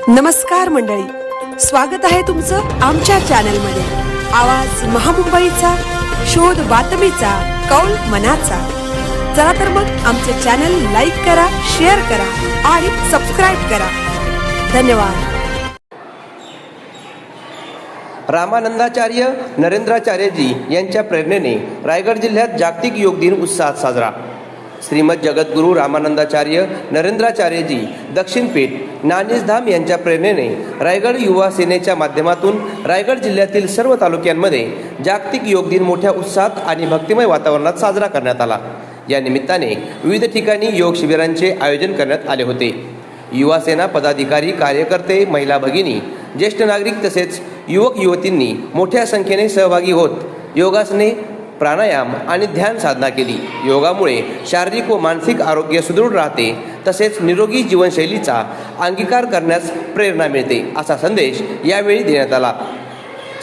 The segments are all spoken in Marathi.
नमस्कार मंडळी, स्वागत आहे तुमचं आमच्या चॅनलमध्ये। आवाज महामुंबईचा, शोध बातमीचा, कौल मनाचा। चला तर मग आमचे चॅनल लाईक करा, शेअर करा आणि सबस्क्राइब करा। धन्यवाद। रामानंदाचार्य नरेंद्राचार्यजी यांच्या प्रेरणेने रायगड जिल्ह्यात जागतिक योग दिन उत्साहात साजरा। श्रीमद जगद्गुरू रामानंदाचार्य नरेंद्राचार्यजी दक्षिणपेठ नाणीजधाम यांच्या प्रेरणेने रायगड युवा सेनेच्या माध्यमातून रायगड जिल्ह्यातील सर्व तालुक्यांमध्ये जागतिक योग दिन मोठ्या उत्साहात आणि भक्तिमय वातावरणात साजरा करण्यात आला। या निमित्ताने विविध ठिकाणी योग शिबिरांचे आयोजन करण्यात आले होते। युवा सेना पदाधिकारी, कार्यकर्ते, महिला भगिनी, ज्येष्ठ नागरिक तसेच युवक युवतींनी मोठ्या संख्येने सहभागी होत योगासने, प्राणायाम आणि ध्यान साधना केली। योगामुळे शारीरिक व मानसिक आरोग्य सुदृढ राहते, तसेच निरोगी जीवनशैलीचा अंगीकार करण्यास प्रेरणा मिळते, असा संदेश यावेळी देण्यात आला।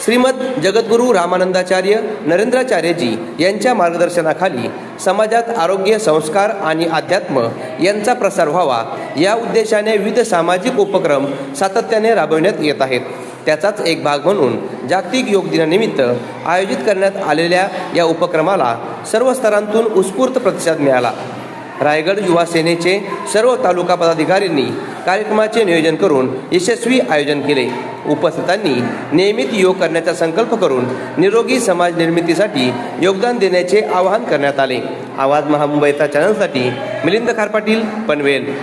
श्रीमद जगद्गुरू रामानंदाचार्य नरेंद्राचार्यजी यांच्या मार्गदर्शनाखाली समाजात आरोग्य, संस्कार आणि अध्यात्म यांचा प्रसार व्हावा या उद्देशाने विविध सामाजिक उपक्रम सातत्याने राबविण्यात येत आहेत। त्याचाच एक भाग म्हणून जागतिक योग दिनानिमित्त आयोजित करण्यात आलेल्या या उपक्रमाला सर्व स्तरांतून उत्स्फूर्त प्रतिसाद मिळाला। रायगड युवा सेनेचे सर्व तालुका पदाधिकाऱ्यांनी कार्यक्रमाचे नियोजन करून यशस्वी आयोजन केले। उपस्थितांनी नियमित योग करण्याचा संकल्प करून निरोगी समाज निर्मितीसाठी योगदान देण्याचे आवाहन करण्यात आले। आवाज महामुंबईचा चॅनलसाठी मिलिंद खारपाटील, पनवेल।